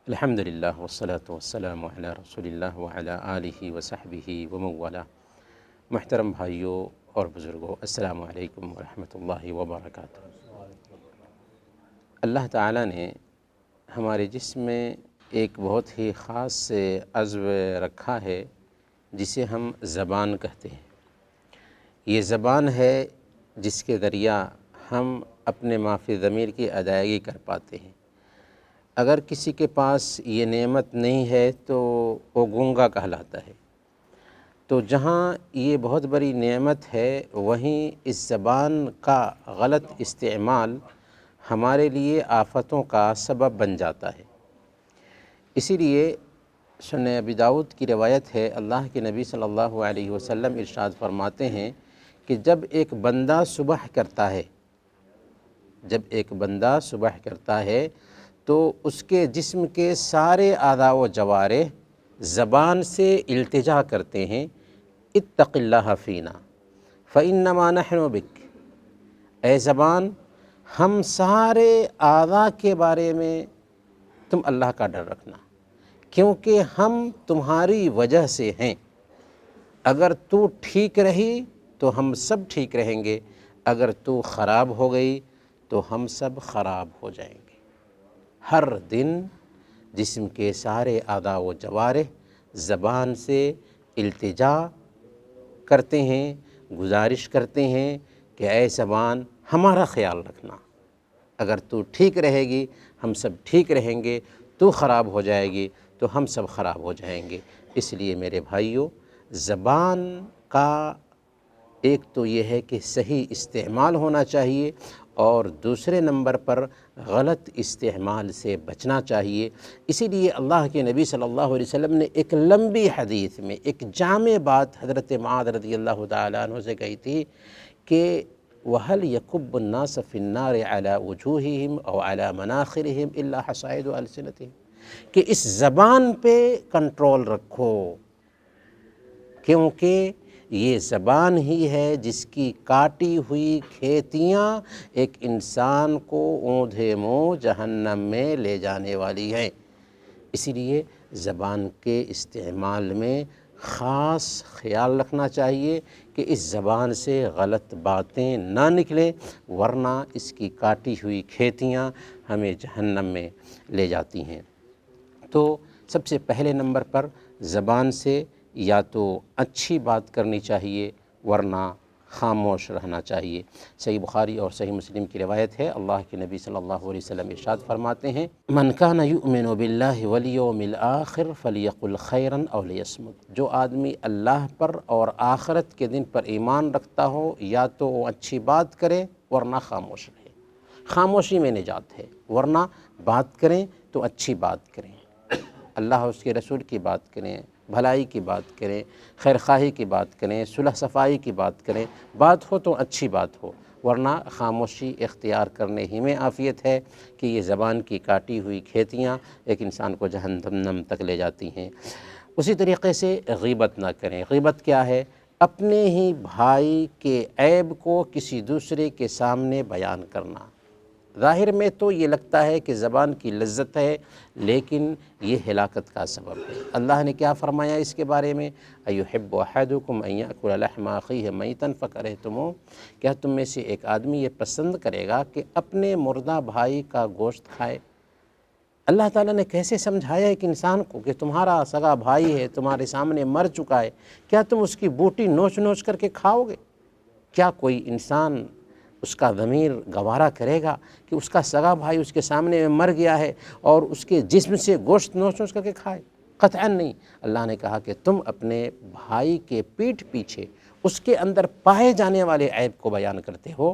الحمدللہ والصلاة والسلام علی رسول اللہ وعلی آلہ وصحبہ ومن والہ۔ محترم بھائیوں اور بزرگوں، السلام علیکم ورحمۃ اللہ وبرکاتہ۔ اللہ تعالیٰ نے ہمارے جسم میں ایک بہت ہی خاص عضو رکھا ہے جسے ہم زبان کہتے ہیں۔ یہ زبان ہے جس کے ذریعہ ہم اپنے ما فی ضمیر کی ادائیگی کر پاتے ہیں۔ اگر کسی کے پاس یہ نعمت نہیں ہے تو وہ گونگا کہلاتا ہے۔ تو جہاں یہ بہت بڑی نعمت ہے، وہیں اس زبان کا غلط استعمال ہمارے لیے آفتوں کا سبب بن جاتا ہے۔ اسی لیے سنن ابی داؤد کی روایت ہے، اللہ کے نبی صلی اللہ علیہ وسلم ارشاد فرماتے ہیں کہ جب ایک بندہ صبح کرتا ہے تو اس کے جسم کے سارے اعضاء و جوارح زبان سے التجا کرتے ہیں، اتق اللہ فینا فإنما نحن بک۔ اے زبان، ہم سارے اعضاء کے بارے میں تم اللہ کا ڈر رکھنا، کیونکہ ہم تمہاری وجہ سے ہیں۔ اگر تو ٹھیک رہی تو ہم سب ٹھیک رہیں گے، اگر تو خراب ہو گئی تو ہم سب خراب ہو جائیں گے۔ ہر دن جسم کے سارے اعضاء و جوارح زبان سے التجا کرتے ہیں، گزارش کرتے ہیں کہ اے زبان ہمارا خیال رکھنا، اگر تو ٹھیک رہے گی ہم سب ٹھیک رہیں گے، تو خراب ہو جائے گی تو ہم سب خراب ہو جائیں گے۔ اس لیے میرے بھائیوں، زبان کا ایک تو یہ ہے کہ صحیح استعمال ہونا چاہیے، اور دوسرے نمبر پر غلط استعمال سے بچنا چاہیے۔ اسی لیے اللہ کے نبی صلی اللہ علیہ وسلم نے ایک لمبی حدیث میں ایک جامع بات حضرت معاذ رضی اللہ تعالیٰ عنہ سے کہی تھی کہ وَهَلْ يَكُبُّ النَّاسَ فِي النَّارِ عَلَى وُجُوهِهِمْ أَوْ عَلَى مَنَاخِرِهِمْ إِلَّا حَصَائِدُ أَلْسِنَتِهِمْ، کہ اس زبان پہ کنٹرول رکھو، کیونکہ یہ زبان ہی ہے جس کی کاٹی ہوئی کھیتیاں ایک انسان کو اوندھے منہ جہنم میں لے جانے والی ہیں۔ اسی لیے زبان کے استعمال میں خاص خیال رکھنا چاہیے کہ اس زبان سے غلط باتیں نہ نکلیں، ورنہ اس کی کاٹی ہوئی کھیتیاں ہمیں جہنم میں لے جاتی ہیں۔ تو سب سے پہلے نمبر پر زبان سے یا تو اچھی بات کرنی چاہیے، ورنہ خاموش رہنا چاہیے۔ صحیح بخاری اور صحیح مسلم کی روایت ہے، اللہ کے نبی صلی اللہ علیہ وسلم ارشاد فرماتے ہیں، من کان یؤمن باللہ والیوم الآخر فلیقل خیرا او لیصمت۔ جو آدمی اللہ پر اور آخرت کے دن پر ایمان رکھتا ہو، یا تو وہ اچھی بات کرے ورنہ خاموش رہے۔ خاموشی میں نجات ہے، ورنہ بات کریں تو اچھی بات کریں، اللہ اور اس کے رسول کی بات کریں، بھلائی کی بات کریں، خیر خواہی کی بات کریں، صلح صفائی کی بات کریں۔ بات ہو تو اچھی بات ہو، ورنہ خاموشی اختیار کرنے ہی میں عافیت ہے، کہ یہ زبان کی کاٹی ہوئی کھیتیاں ایک انسان کو جہنم تک لے جاتی ہیں۔ اسی طریقے سے غیبت نہ کریں۔ غیبت کیا ہے؟ اپنے ہی بھائی کے عیب کو کسی دوسرے کے سامنے بیان کرنا۔ ظاہر میں تو یہ لگتا ہے کہ زبان کی لذت ہے، لیکن یہ ہلاکت کا سبب ہے۔ اللہ نے کیا فرمایا اس کے بارے میں؟ ایحب احدکم ان یاکل لحم اخیہ میتا فکرہتموہ، کیا تم میں سے ایک آدمی یہ پسند کرے گا کہ اپنے مردہ بھائی کا گوشت کھائے؟ اللہ تعالیٰ نے کیسے سمجھایا ایک انسان کو کہ تمہارا سگا بھائی ہے، تمہارے سامنے مر چکا ہے، کیا تم اس کی بوٹی نوچ نوچ کر کے کھاؤ گے؟ کیا کوئی انسان اس کا ضمیر گوارا کرے گا کہ اس کا سگا بھائی اس کے سامنے مر گیا ہے اور اس کے جسم سے گوشت نوچ نوچ کر کے کھائے؟ قطعاً نہیں۔ اللہ نے کہا کہ تم اپنے بھائی کے پیٹھ پیچھے اس کے اندر پائے جانے والے عیب کو بیان کرتے ہو،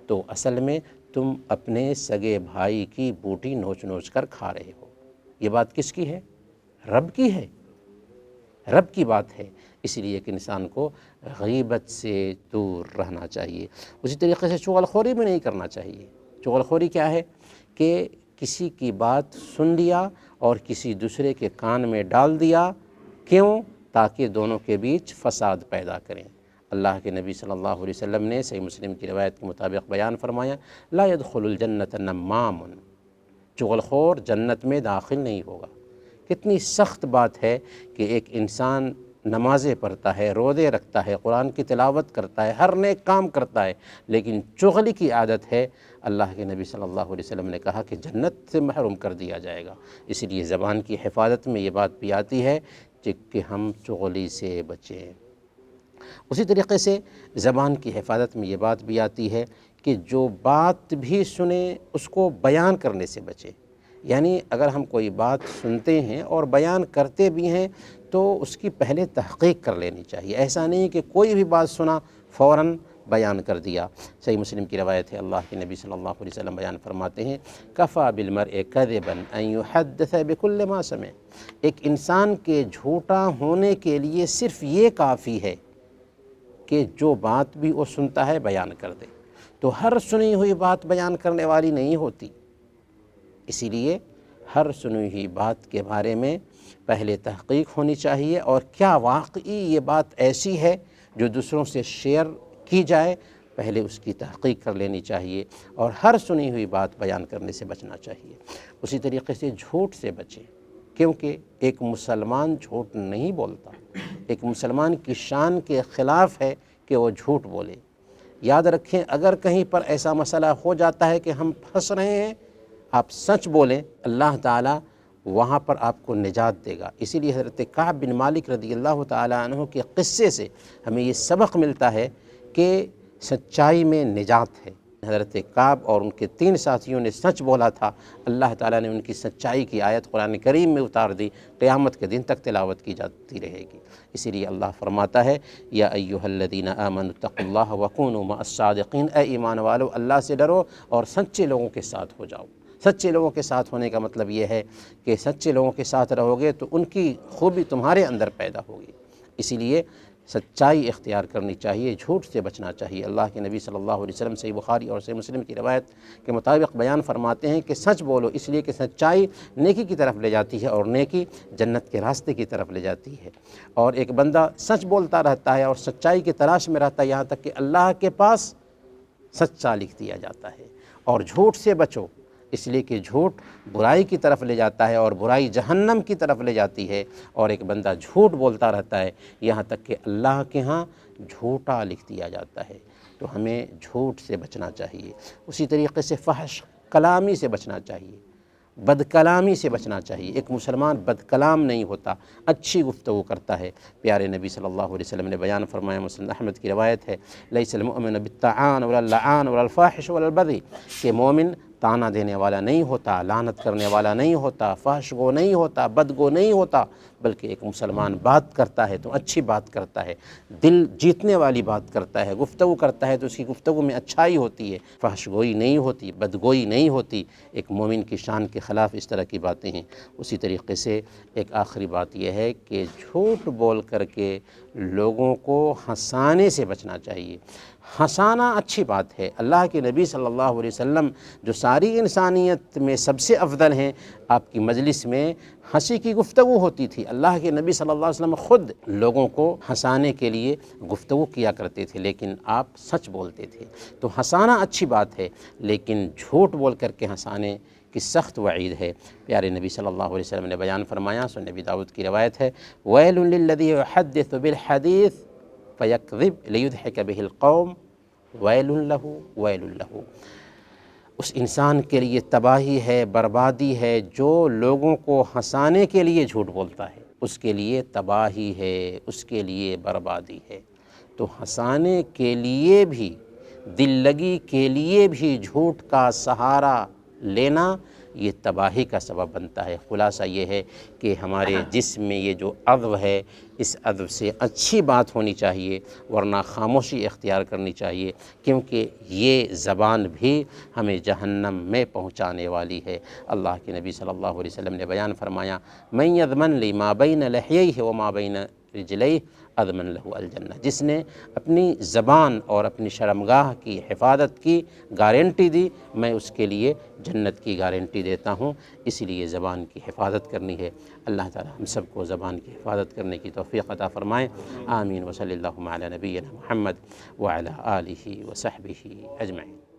تو اصل میں تم اپنے سگے بھائی کی بوٹی نوچ نوچ کر کھا رہے ہو۔ یہ بات کس کی ہے؟ رب کی ہے، رب کی بات ہے۔ اس لیے ایک انسان کو غیبت سے دور رہنا چاہیے۔ اسی طریقے سے چغلخوری بھی نہیں کرنا چاہیے۔ چغلخوری کیا ہے؟ کہ کسی کی بات سن لیا اور کسی دوسرے کے کان میں ڈال دیا، کیوں؟ تاکہ دونوں کے بیچ فساد پیدا کریں۔ اللہ کے نبی صلی اللہ علیہ وسلم نے صحیح مسلم کی روایت کے مطابق بیان فرمایا، لا يدخل الجنة نمام، چغلخور جنت میں داخل نہیں ہوگا۔ کتنی سخت بات ہے کہ ایک انسان نمازیں پڑھتا ہے، روزے رکھتا ہے، قرآن کی تلاوت کرتا ہے، ہر نیک کام کرتا ہے، لیکن چغلی کی عادت ہے، اللہ کے نبی صلی اللہ علیہ وسلم نے کہا کہ جنت سے محروم کر دیا جائے گا۔ اس لیے زبان کی حفاظت میں یہ بات بھی آتی ہے کہ ہم چغلی سے بچیں۔ اسی طریقے سے زبان کی حفاظت میں یہ بات بھی آتی ہے کہ جو بات بھی سنیں اس کو بیان کرنے سے بچے۔ یعنی اگر ہم کوئی بات سنتے ہیں اور بیان کرتے بھی ہیں تو اس کی پہلے تحقیق کر لینی چاہیے۔ ایسا نہیں کہ کوئی بھی بات سنا فوراً بیان کر دیا۔ صحیح مسلم کی روایت ہے، اللہ کے نبی صلی اللہ علیہ وسلم بیان فرماتے ہیں کفا بالمرء کذبا ان یحدث بکل ما سمع۔ ایک انسان کے جھوٹا ہونے کے لیے صرف یہ کافی ہے کہ جو بات بھی وہ سنتا ہے بیان کر دے۔ تو ہر سنی ہوئی بات بیان کرنے والی نہیں ہوتی، اسی لیے ہر سنی ہوئی بات کے بارے میں پہلے تحقیق ہونی چاہیے، اور کیا واقعی یہ بات ایسی ہے جو دوسروں سے شیئر کی جائے، پہلے اس کی تحقیق کر لینی چاہیے، اور ہر سنی ہوئی بات بیان کرنے سے بچنا چاہیے۔ اسی طریقے سے جھوٹ سے بچیں، کیونکہ ایک مسلمان جھوٹ نہیں بولتا۔ ایک مسلمان کی شان کے خلاف ہے کہ وہ جھوٹ بولے۔ یاد رکھیں، اگر کہیں پر ایسا مسئلہ ہو جاتا ہے کہ ہم پھنس رہے ہیں، آپ سچ بولیں، اللہ تعالیٰ وہاں پر آپ کو نجات دے گا۔ اسی لیے حضرت کعب بن مالک رضی اللہ تعالیٰ عنہ کے قصے سے ہمیں یہ سبق ملتا ہے کہ سچائی میں نجات ہے۔ حضرت کعب اور ان کے 3 ساتھیوں نے سچ بولا تھا، اللہ تعالیٰ نے ان کی سچائی کی آیت قرآن کریم میں اتار دی، قیامت کے دن تک تلاوت کی جاتی رہے گی۔ اسی لیے اللہ فرماتا ہے یا ایھا الذین آمنوا اتقوا اللہ وکونوا مع الصادقین، اے ایمان والو اللہ سے ڈرو اور سچے لوگوں کے ساتھ ہو جاؤ۔ سچے لوگوں کے ساتھ ہونے کا مطلب یہ ہے کہ سچے لوگوں کے ساتھ رہو گے تو ان کی خوبی تمہارے اندر پیدا ہوگی۔ اسی لیے سچائی اختیار کرنی چاہیے، جھوٹ سے بچنا چاہیے۔ اللہ کے نبی صلی اللہ علیہ وسلم صحیح بخاری اور صحیح مسلم کی روایت کے مطابق بیان فرماتے ہیں کہ سچ بولو، اس لیے کہ سچائی نیکی کی طرف لے جاتی ہے، اور نیکی جنت کے راستے کی طرف لے جاتی ہے۔ اور ایک بندہ سچ بولتا رہتا ہے اور سچائی کی تلاش میں رہتا ہے یہاں تک کہ اللہ کے پاس سچا لکھ دیا جاتا ہے۔ اور جھوٹ سے بچو، اس لیے کہ جھوٹ برائی کی طرف لے جاتا ہے، اور برائی جہنم کی طرف لے جاتی ہے، اور ایک بندہ جھوٹ بولتا رہتا ہے یہاں تک کہ اللہ کے ہاں جھوٹا لکھ دیا جاتا ہے۔ تو ہمیں جھوٹ سے بچنا چاہیے۔ اسی طریقے سے فحش کلامی سے بچنا چاہیے، بد کلامی سے بچنا چاہیے۔ ایک مسلمان بد کلام نہیں ہوتا، اچھی گفتگو کرتا ہے۔ پیارے نبی صلی اللہ علیہ وسلم نے بیان فرمایا، مسلم احمد کی روایت ہے، لیس المؤمن بالطعان ولا اللعان ولا الفاحش ولا البذی، کہ مومن طعنہ دینے والا نہیں ہوتا، لعنت کرنے والا نہیں ہوتا، فحش گو نہیں ہوتا، بدگو نہیں ہوتا، بلکہ ایک مسلمان بات کرتا ہے تو اچھی بات کرتا ہے، دل جیتنے والی بات کرتا ہے، گفتگو کرتا ہے تو اس کی گفتگو میں اچھائی ہوتی ہے، فحش گوئی نہیں ہوتی، بدگوئی نہیں ہوتی۔ ایک مومن کی شان کے خلاف اس طرح کی باتیں ہیں۔ اسی طریقے سے ایک آخری بات یہ ہے کہ جھوٹ بول کر کے لوگوں کو ہنسانے سے بچنا چاہیے۔ ہنسانا اچھی بات ہے۔ اللہ کے نبی صلی اللہ علیہ وسلم جو ساری انسانیت میں سب سے افضل ہیں، آپ کی مجلس میں ہنسی کی گفتگو ہوتی تھی۔ اللہ کے نبی صلی اللہ علیہ وسلم خود لوگوں کو ہنسانے کے لیے گفتگو کیا کرتے تھے، لیکن آپ سچ بولتے تھے۔ تو ہنسانا اچھی بات ہے، لیکن جھوٹ بول کر کے ہنسانے کی سخت وعید ہے۔ پیارے نبی صلی اللہ علیہ وسلم نے بیان فرمایا، سنن نبی داؤد کی روایت ہے، ویل للذی یحدث بالحدیث فیکذب لیضحک بہ القوم ویل لہ ویل لہ۔ اس انسان کے لیے تباہی ہے، بربادی ہے جو لوگوں کو ہنسانے کے لیے جھوٹ بولتا ہے، اس کے لیے تباہی ہے، اس کے لیے بربادی ہے۔ تو ہنسانے کے لیے بھی، دل لگی کے لیے بھی جھوٹ کا سہارا لینا یہ تباہی کا سبب بنتا ہے۔ خلاصہ یہ ہے کہ ہمارے جسم میں یہ جو عضو ہے، اس عضو سے اچھی بات ہونی چاہیے، ورنہ خاموشی اختیار کرنی چاہیے، کیونکہ یہ زبان بھی ہمیں جہنم میں پہنچانے والی ہے۔ اللہ کے نبی صلی اللہ علیہ وسلم نے بیان فرمایا، من یضمن لی ما بین لحییہ وما بین رجلیہ اضمن لہ الجنہ، جس نے اپنی زبان اور اپنی شرمگاہ کی حفاظت کی گارنٹی دی، میں اس کے لیے جنت کی گارنٹی دیتا ہوں۔ اسی لیے زبان کی حفاظت کرنی ہے۔ اللہ تعالی ہم سب کو زبان کی حفاظت کرنے کی توفیق عطا فرمائے۔ آمین۔ وصلی اللہ علی نبینا محمد وعلی آلہ وصحبہ اجمعین۔